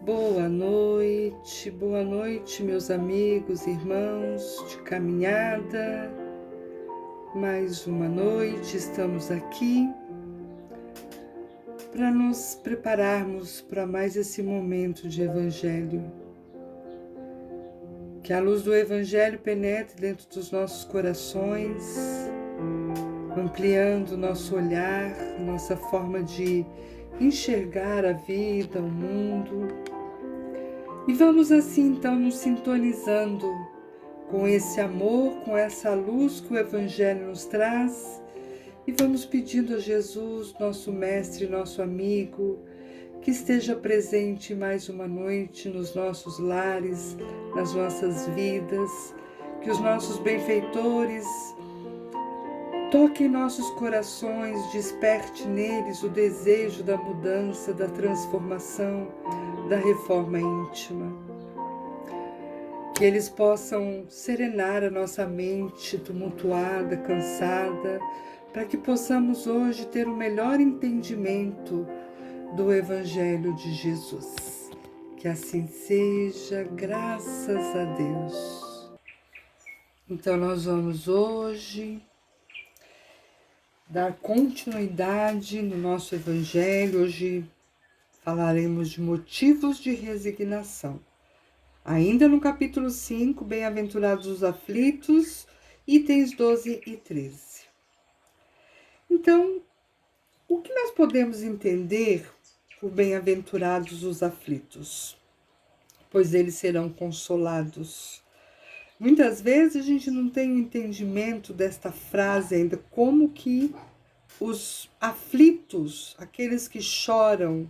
Boa noite, meus amigos, irmãos de caminhada. Mais uma noite, estamos aqui para nos prepararmos para mais esse momento de Evangelho. Que a luz do Evangelho penetre dentro dos nossos corações, ampliando nosso olhar, nossa forma de enxergar a vida, o mundo. E vamos assim então nos sintonizando com esse amor, com essa luz que o Evangelho nos traz, e vamos pedindo a Jesus, nosso mestre, nosso amigo, que esteja presente mais uma noite nos nossos lares, nas nossas vidas, que os nossos benfeitores toquem nossos corações, desperte neles o desejo da mudança, da transformação, da reforma íntima. Que eles possam serenar a nossa mente tumultuada, cansada, para que possamos hoje ter o melhor entendimento do Evangelho de Jesus. Que assim seja, graças a Deus. Então nós vamos hoje dar continuidade no nosso Evangelho. Hoje falaremos de motivos de resignação. Ainda no capítulo 5, Bem-aventurados os aflitos, itens 12 e 13. Então, o que nós podemos entender por bem-aventurados os aflitos? Pois eles serão consolados. Muitas vezes a gente não tem o entendimento desta frase ainda, como que os aflitos, aqueles que choram,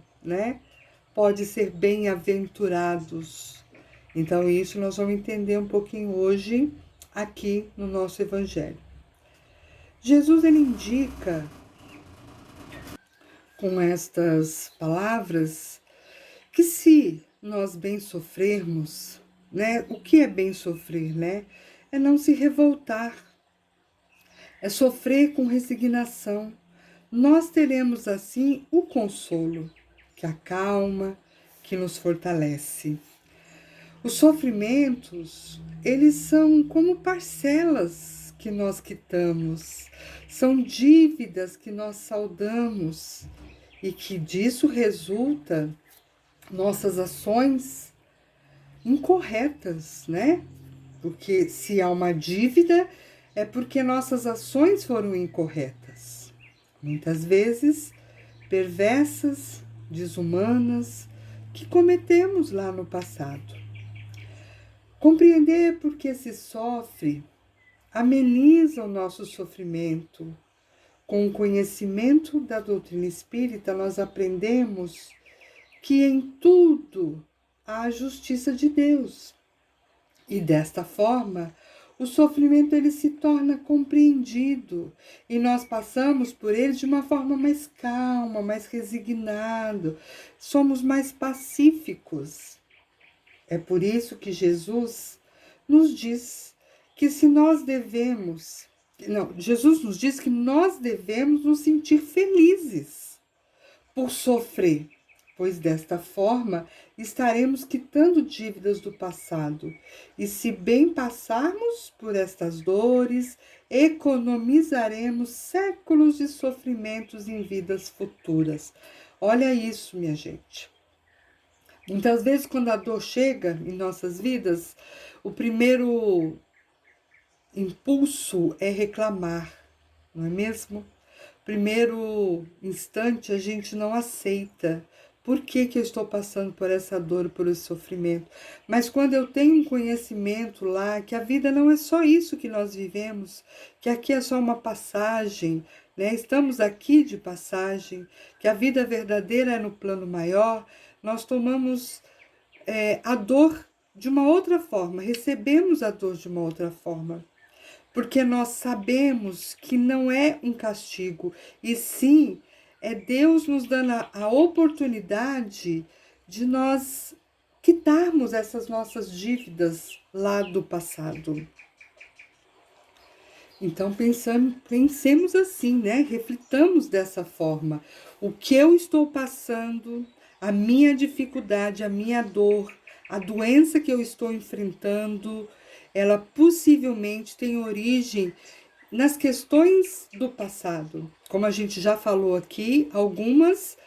podem ser bem-aventurados. Então, isso nós vamos entender um pouquinho hoje aqui no nosso Evangelho. Jesus, ele indica com estas palavras que se nós bem sofrermos, o que é bem sofrer, É não se revoltar, é sofrer com resignação. Nós teremos assim o consolo, que acalma, que nos fortalece. Os sofrimentos, eles são como parcelas que nós quitamos, são dívidas que nós saldamos e que disso resulta nossas ações incorretas, Porque se há uma dívida, é porque nossas ações foram incorretas. Muitas vezes, perversas, desumanas, que cometemos lá no passado. Compreender por que se sofre ameniza o nosso sofrimento. Com o conhecimento da doutrina espírita, nós aprendemos que em tudo há a justiça de Deus. E desta forma, o sofrimento ele se torna compreendido e nós passamos por ele de uma forma mais calma, mais resignada, somos mais pacíficos. É por isso que Jesus nos diz que Jesus nos diz que nós devemos nos sentir felizes por sofrer, pois desta forma estaremos quitando dívidas do passado. E se bem passarmos por estas dores, economizaremos séculos de sofrimentos em vidas futuras. Olha isso, minha gente. Muitas vezes, quando a dor chega em nossas vidas, o primeiro impulso é reclamar, não é mesmo? Primeiro instante, a gente não aceita. Por que eu estou passando por essa dor, por esse sofrimento? Mas quando eu tenho um conhecimento lá, que a vida não é só isso que nós vivemos, que aqui é só uma passagem, Estamos aqui de passagem, que a vida verdadeira é no plano maior, nós tomamos a dor de uma outra forma, recebemos a dor de uma outra forma. Porque nós sabemos que não é um castigo, e sim é Deus nos dando a oportunidade de nós quitarmos essas nossas dívidas lá do passado. Então pensemos assim, reflitamos dessa forma. O que eu estou passando, a minha dificuldade, a minha dor, a doença que eu estou enfrentando, ela possivelmente tem origem nas questões do passado. Como a gente já falou aqui, algumas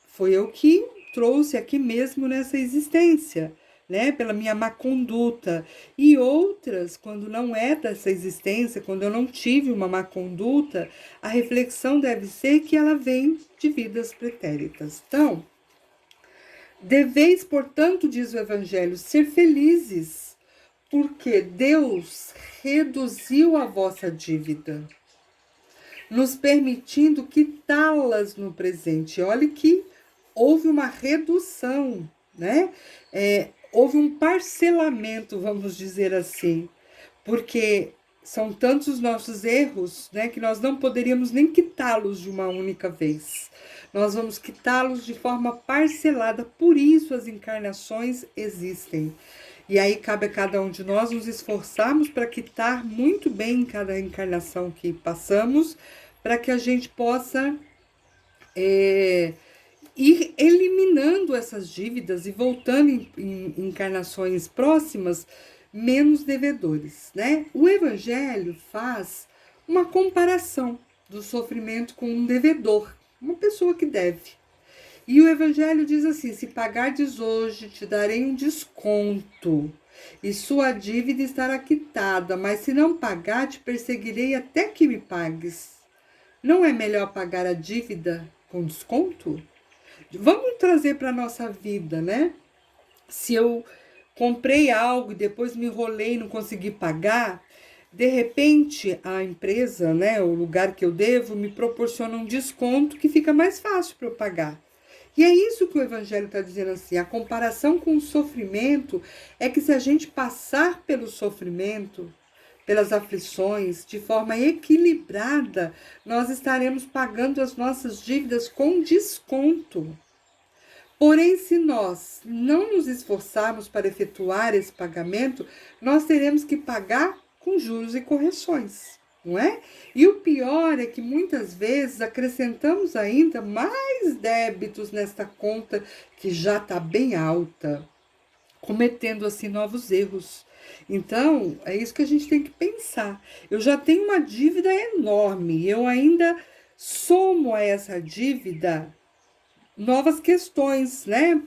foi eu que trouxe aqui mesmo nessa existência, né? Pela minha má conduta. E outras, quando não é dessa existência, quando eu não tive uma má conduta, a reflexão deve ser que ela vem de vidas pretéritas. Então, deveis, portanto, diz o Evangelho, ser felizes, porque Deus reduziu a vossa dívida, nos permitindo quitá-las no presente. Olha que houve uma redução, né? Houve um parcelamento, vamos dizer assim, porque são tantos os nossos erros, né, que nós não poderíamos nem quitá-los de uma única vez. Nós vamos quitá-los de forma parcelada, por isso as encarnações existem. E aí cabe a cada um de nós nos esforçarmos para quitar muito bem cada encarnação que passamos, para que a gente possa ir eliminando essas dívidas e voltando em encarnações próximas menos devedores, né? O Evangelho faz uma comparação do sofrimento com um devedor, uma pessoa que deve. E o Evangelho diz assim: se pagardes hoje, te darei um desconto, e sua dívida estará quitada, mas se não pagar, te perseguirei até que me pagues. Não é melhor pagar a dívida com desconto? Vamos trazer para a nossa vida, né? Se eu comprei algo e depois me enrolei e não consegui pagar, de repente a empresa, né, o lugar que eu devo, me proporciona um desconto que fica mais fácil para eu pagar. E é isso que o Evangelho está dizendo assim, a comparação com o sofrimento é que se a gente passar pelo sofrimento, pelas aflições, de forma equilibrada, nós estaremos pagando as nossas dívidas com desconto. Porém, se nós não nos esforçarmos para efetuar esse pagamento, nós teremos que pagar com juros e correções, não é? E o pior é que muitas vezes acrescentamos ainda mais débitos nesta conta que já está bem alta, cometendo assim novos erros. Então, é isso que a gente tem que pensar. Eu já tenho uma dívida enorme, eu ainda somo a essa dívida novas questões, né?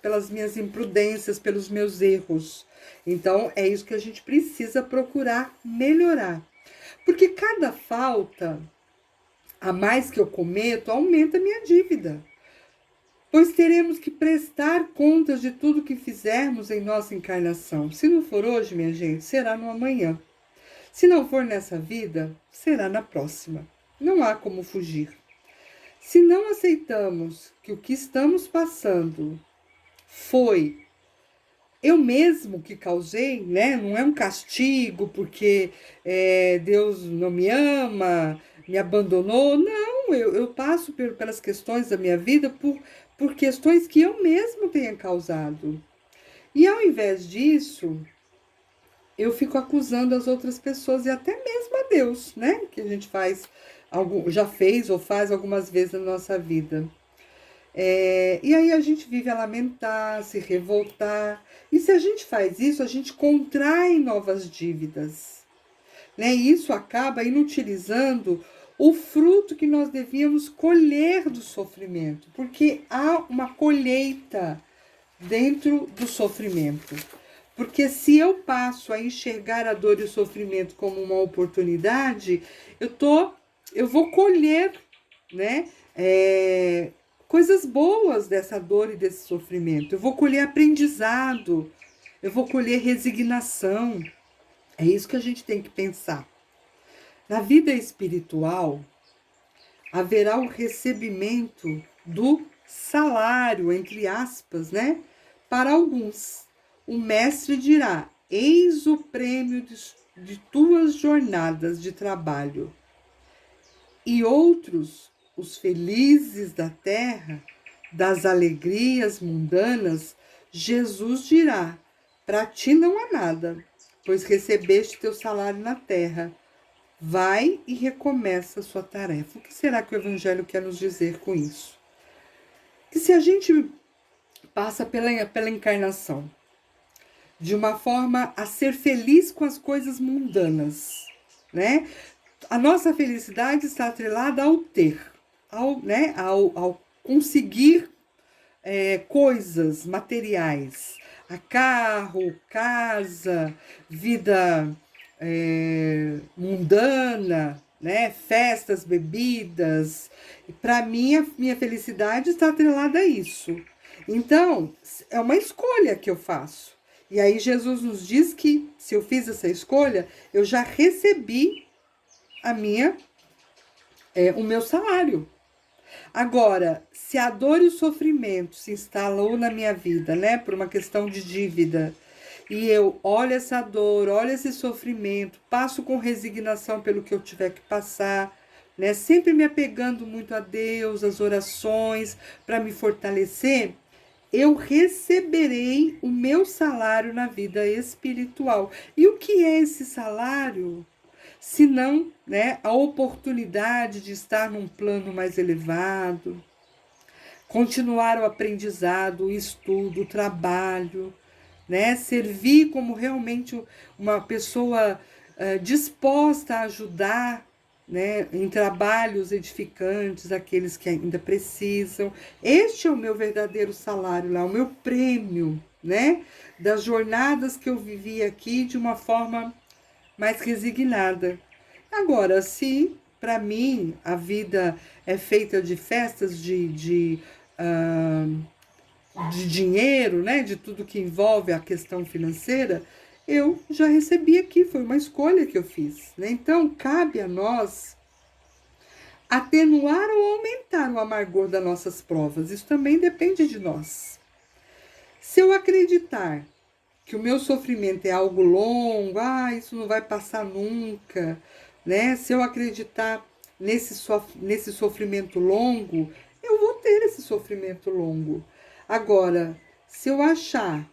Pelas minhas imprudências, pelos meus erros. Então, é isso que a gente precisa procurar melhorar. Porque cada falta a mais que eu cometo aumenta a minha dívida. Pois teremos que prestar contas de tudo que fizermos em nossa encarnação. Se não for hoje, minha gente, será no amanhã. Se não for nessa vida, será na próxima. Não há como fugir. Se não aceitamos que o que estamos passando foi eu mesmo que causei, né? Não é um castigo porque Deus não me ama, me abandonou. Não, eu passo pelas questões da minha vida por questões que eu mesmo tenha causado. E ao invés disso, eu fico acusando as outras pessoas e até mesmo a Deus, né? Que a gente já fez ou faz algumas vezes na nossa vida. E aí a gente vive a lamentar, se revoltar. E se a gente faz isso, a gente contrai novas dívidas, né? E isso acaba inutilizando o fruto que nós devíamos colher do sofrimento, porque há uma colheita dentro do sofrimento. Porque se eu passo a enxergar a dor e o sofrimento como uma oportunidade, eu vou colher, né? Coisas boas dessa dor e desse sofrimento. Eu vou colher aprendizado, eu vou colher resignação. É isso que a gente tem que pensar. Na vida espiritual, haverá o recebimento do salário, entre aspas, né? Para alguns. O mestre dirá: eis o prêmio de tuas jornadas de trabalho. E outros, os felizes da terra, das alegrias mundanas, Jesus dirá: para ti não há nada, pois recebeste teu salário na terra. Vai e recomeça a sua tarefa. O que será que o Evangelho quer nos dizer com isso? Que se a gente passa pela encarnação, de uma forma a ser feliz com as coisas mundanas, né? A nossa felicidade está atrelada ao ter, ao conseguir coisas materiais, a carro, casa, vida mundana, né? Festas, bebidas. Para mim, a minha felicidade está atrelada a isso. Então, é uma escolha que eu faço. E aí Jesus nos diz que se eu fiz essa escolha, eu já recebi o meu salário. Agora, se a dor e o sofrimento se instalou na minha vida, né, por uma questão de dívida, e eu olho essa dor, olho esse sofrimento, passo com resignação pelo que eu tiver que passar, né, sempre me apegando muito a Deus, às orações, para me fortalecer, eu receberei o meu salário na vida espiritual. E o que é esse salário? Se não, né, a oportunidade de estar num plano mais elevado, continuar o aprendizado, o estudo, o trabalho, né, servir como realmente uma pessoa disposta a ajudar, né, em trabalhos edificantes, aqueles que ainda precisam. Este é o meu verdadeiro salário lá, o meu prêmio, né, das jornadas que eu vivi aqui de uma forma mais resignada. Agora, se para mim a vida é feita de festas, de dinheiro, né, de tudo que envolve a questão financeira, eu já recebi aqui, foi uma escolha que eu fiz, né? Então, cabe a nós atenuar ou aumentar o amargor das nossas provas. Isso também depende de nós. Se eu acreditar que o meu sofrimento é algo longo, isso não vai passar nunca, né? Se eu acreditar nesse sofrimento longo, eu vou ter esse sofrimento longo. Agora, se eu achar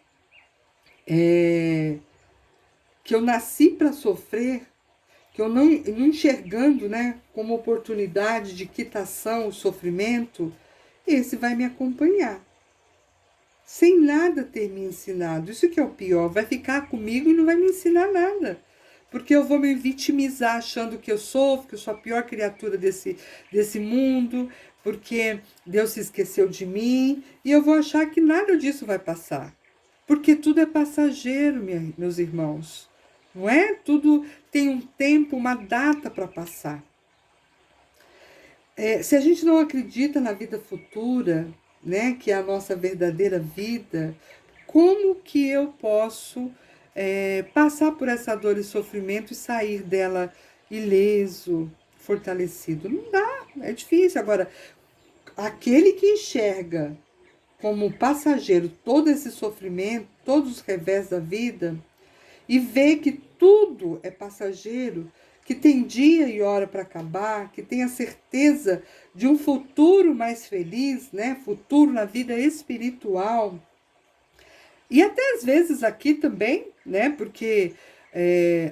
que eu nasci para sofrer, que eu não enxergando, né, como oportunidade de quitação o sofrimento, esse vai me acompanhar sem nada ter me ensinado. Isso que é o pior, vai ficar comigo e não vai me ensinar nada. Porque eu vou me vitimizar achando que eu sofro, que eu sou a pior criatura desse mundo, porque Deus se esqueceu de mim, e eu vou achar que nada disso vai passar. Porque tudo é passageiro, meus irmãos. Não é? Tudo tem um tempo, uma data para passar. Se a gente não acredita na vida futura, né, que é a nossa verdadeira vida, como que eu posso passar por essa dor e sofrimento e sair dela ileso, fortalecido? Não dá, é difícil. Agora, aquele que enxerga como passageiro todo esse sofrimento, todos os revés da vida, e vê que tudo é passageiro, que tem dia e hora para acabar, que tem a certeza de um futuro mais feliz, né? Futuro na vida espiritual. E até às vezes aqui também, né? Porque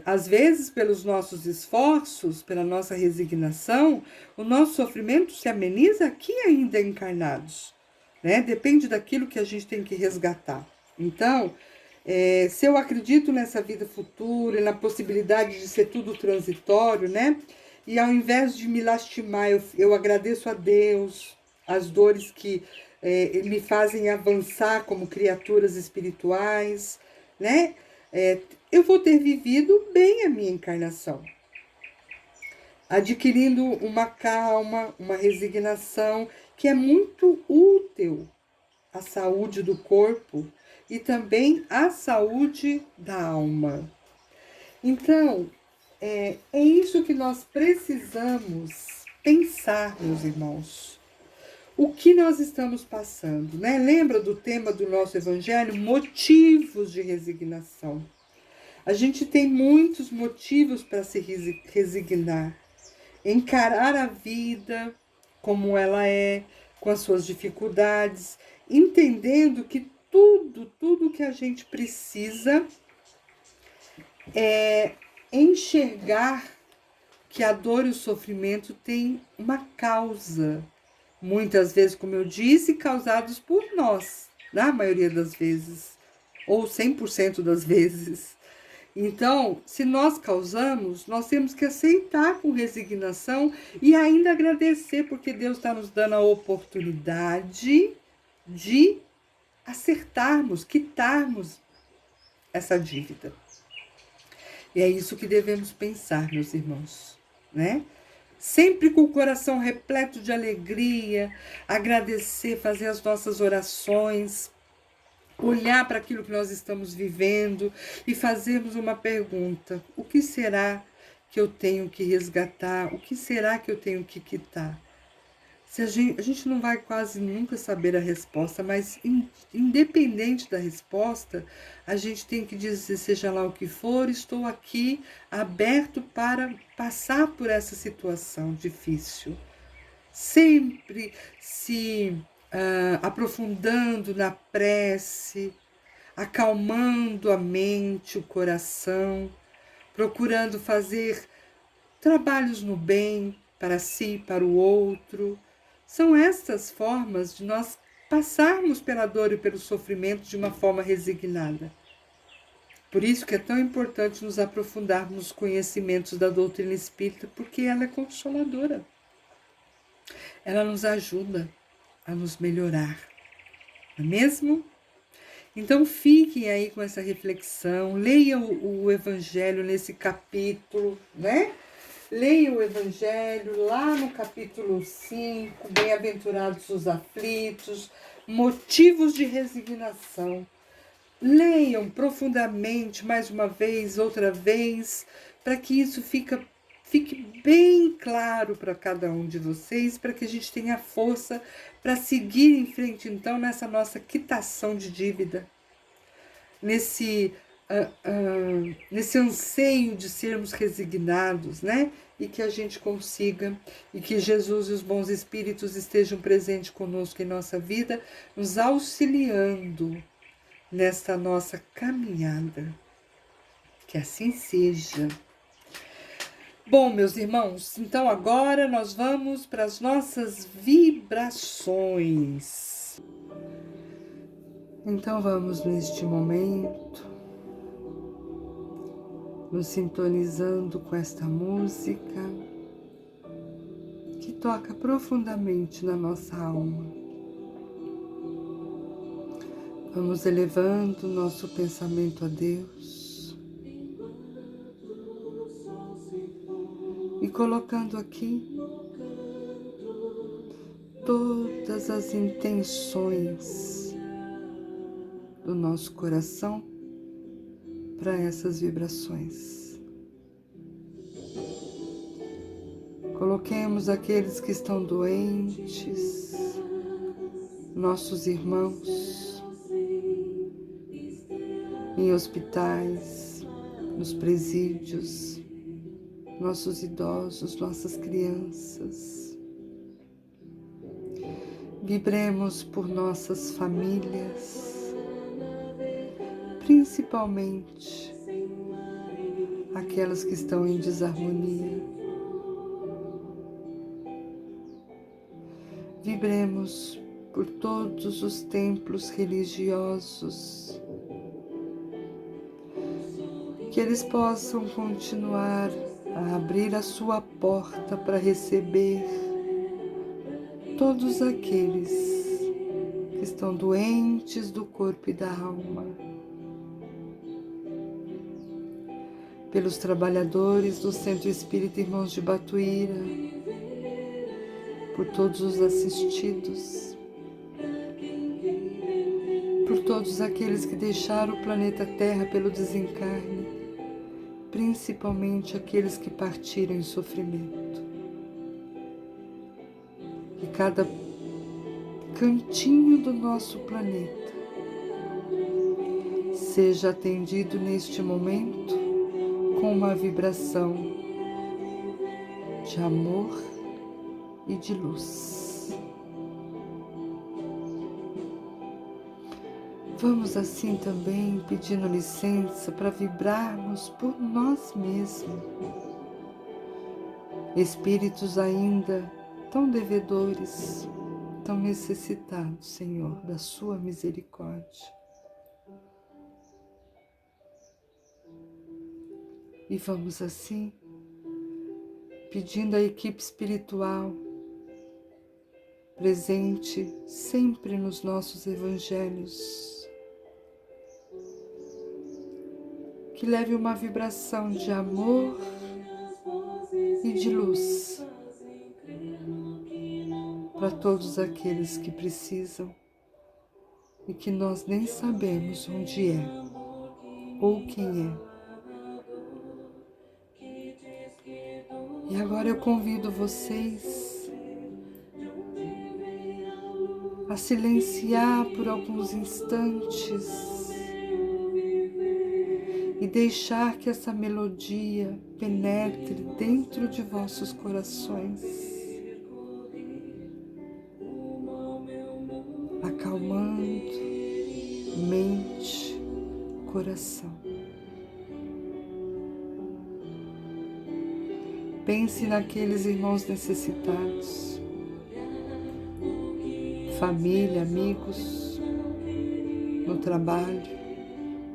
às vezes pelos nossos esforços, pela nossa resignação, o nosso sofrimento se ameniza aqui ainda encarnados, né? Depende daquilo que a gente tem que resgatar. Então, se eu acredito nessa vida futura e na possibilidade de ser tudo transitório, né? E ao invés de me lastimar, eu agradeço a Deus, as dores que me fazem avançar como criaturas espirituais, né? Eu vou ter vivido bem a minha encarnação, adquirindo uma calma, uma resignação que é muito útil à saúde do corpo e também à saúde da alma. Então, é isso que nós precisamos pensar, meus irmãos. O que nós estamos passando, né? Lembra do tema do nosso evangelho? Motivos de resignação. A gente tem muitos motivos para se resignar. Encarar a vida como ela é, com as suas dificuldades, entendendo que tudo que a gente precisa é enxergar que a dor e o sofrimento têm uma causa. Muitas vezes, como eu disse, causados por nós. na maioria das vezes, ou 100% das vezes. Então, se nós causamos, nós temos que aceitar com resignação e ainda agradecer, porque Deus está nos dando a oportunidade de acertarmos, quitarmos essa dívida. E é isso que devemos pensar, meus irmãos, né? Sempre com o coração repleto de alegria, agradecer, fazer as nossas orações, olhar para aquilo que nós estamos vivendo e fazermos uma pergunta: o que será que eu tenho que resgatar? O que será que eu tenho que quitar? A gente não vai quase nunca saber a resposta, mas independente da resposta, a gente tem que dizer, seja lá o que for, estou aqui aberto para passar por essa situação difícil. Sempre se aprofundando na prece, acalmando a mente, o coração, procurando fazer trabalhos no bem para si, para o outro. São estas formas de nós passarmos pela dor e pelo sofrimento de uma forma resignada. Por isso que é tão importante nos aprofundarmos nos conhecimentos da doutrina espírita, porque ela é consoladora. Ela nos ajuda a nos melhorar, não é mesmo? Então fiquem aí com essa reflexão, leiam o Evangelho nesse capítulo, né? Leia o Evangelho lá no capítulo 5, Bem-aventurados os aflitos, motivos de resignação. Leiam profundamente, mais uma vez, outra vez, para que isso fique bem claro para cada um de vocês, para que a gente tenha força para seguir em frente, então, nessa nossa quitação de dívida, nesse anseio de sermos resignados, né? E que a gente consiga, e que Jesus e os bons espíritos estejam presentes conosco em nossa vida, nos auxiliando nesta nossa caminhada. Que assim seja. Bom, meus irmãos, então agora nós vamos para as nossas vibrações. Então vamos neste momento nos sintonizando com esta música que toca profundamente na nossa alma. Vamos elevando nosso pensamento a Deus e colocando aqui todas as intenções do nosso coração para essas vibrações. Coloquemos aqueles que estão doentes, nossos irmãos, em hospitais, nos presídios, nossos idosos, nossas crianças. Vibremos por nossas famílias, principalmente aquelas que estão em desarmonia. Vibremos por todos os templos religiosos, que eles possam continuar a abrir a sua porta para receber todos aqueles que estão doentes do corpo e da alma. Pelos trabalhadores do Centro Espírita Irmãos de Batuíra, por todos os assistidos, por todos aqueles que deixaram o planeta Terra pelo desencarne, principalmente aqueles que partiram em sofrimento. Que cada cantinho do nosso planeta seja atendido neste momento com uma vibração de amor e de luz. Vamos assim também pedindo licença para vibrarmos por nós mesmos. Espíritos ainda tão devedores, tão necessitados, Senhor, da sua misericórdia. E vamos assim, pedindo à equipe espiritual presente sempre nos nossos evangelhos, que leve uma vibração de amor e de luz para todos aqueles que precisam e que nós nem sabemos onde é ou quem é. E agora eu convido vocês a silenciar por alguns instantes e deixar que essa melodia penetre dentro de vossos corações, acalmando mente, coração. Pense naqueles irmãos necessitados, família, amigos, no trabalho,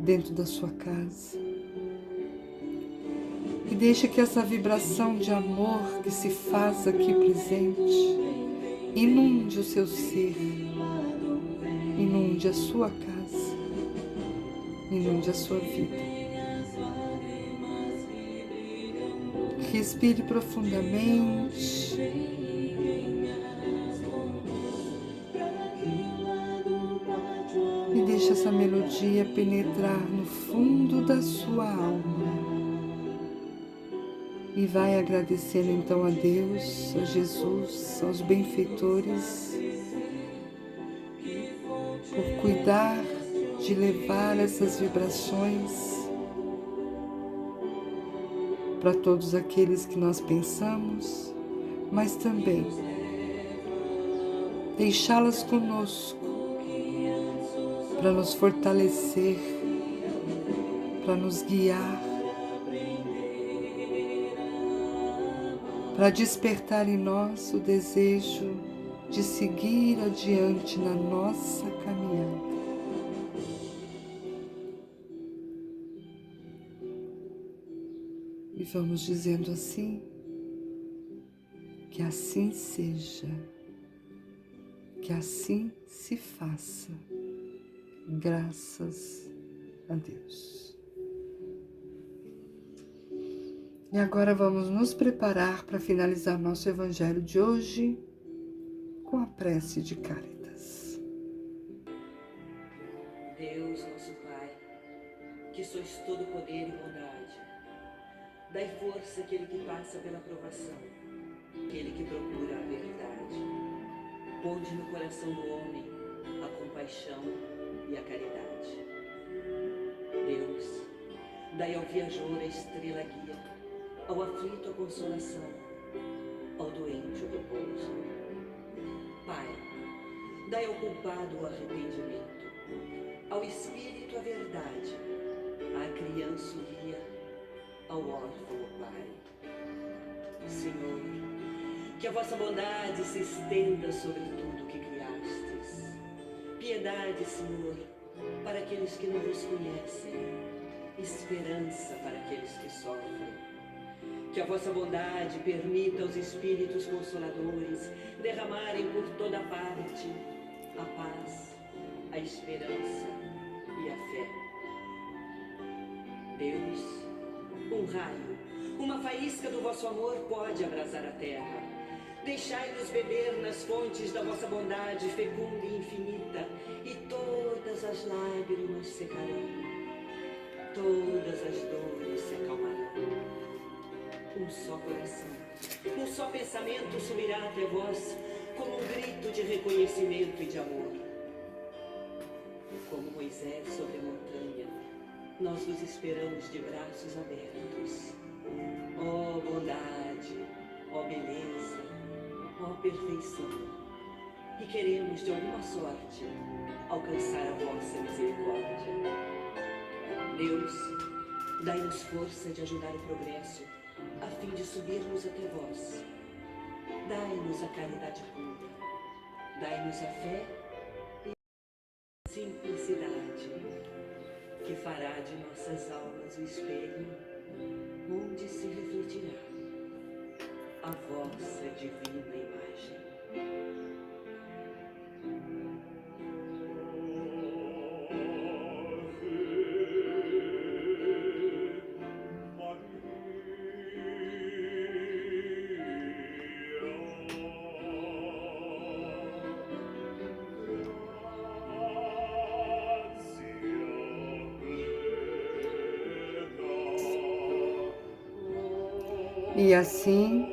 dentro da sua casa. E deixe que essa vibração de amor que se faz aqui presente inunde o seu ser, inunde a sua casa, inunde a sua vida. Respire profundamente. E deixe essa melodia penetrar no fundo da sua alma. E vai agradecendo então a Deus, a Jesus, aos benfeitores, por cuidar de levar essas vibrações para todos aqueles que nós pensamos, mas também deixá-las conosco para nos fortalecer, para nos guiar, para despertar em nós o desejo de seguir adiante na nossa caminhada. E vamos dizendo assim, que assim seja, que assim se faça, graças a Deus. E agora vamos nos preparar para finalizar nosso evangelho de hoje com a prece de Cáritas. Deus, nosso Pai, que sois todo poder e bondade, dai força àquele que passa pela provação, aquele que procura a verdade. Ponde no coração do homem a compaixão e a caridade. Deus, dai ao viajor a estrela guia, ao aflito a consolação, ao doente o repouso. Pai, dai ao culpado o arrependimento, ao espírito a verdade, à criança o guia, ao órfão o Pai. Senhor, que a vossa bondade se estenda sobre tudo que criastes. Piedade, Senhor, para aqueles que não vos conhecem, esperança para aqueles que sofrem. Que a vossa bondade permita aos Espíritos Consoladores derramarem por toda parte a paz, a esperança e a fé. Deus, um raio, uma faísca do vosso amor pode abrasar a terra. Deixai-nos beber nas fontes da vossa bondade fecunda e infinita, e todas as lágrimas secarão, todas as dores se acalmarão. Um só coração, um só pensamento subirá até vós, como um grito de reconhecimento e de amor. Como Moisés sobre a montanha, nós vos esperamos de braços abertos. Ó bondade, ó beleza, ó perfeição, e queremos de alguma sorte alcançar a vossa misericórdia. Deus, dai-nos força de ajudar o progresso, a fim de subirmos até vós. Dai-nos a caridade pura, Dai-nos a fé e a simplicidade, que fará de nossas almas o espelho onde se refletirá a vossa divina imagem. E assim,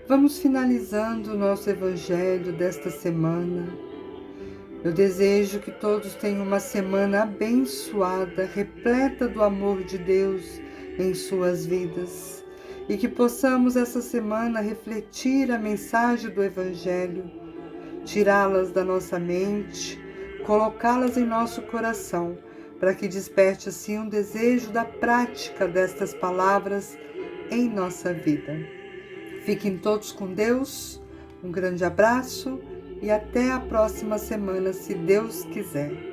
vamos finalizando o nosso Evangelho desta semana. Eu desejo que todos tenham uma semana abençoada, repleta do amor de Deus em suas vidas. E que possamos essa semana refletir a mensagem do Evangelho, tirá-las da nossa mente, colocá-las em nosso coração, para que desperte assim um desejo da prática destas palavras em nossa vida. Fiquem todos com Deus, um grande abraço e até a próxima semana, se Deus quiser.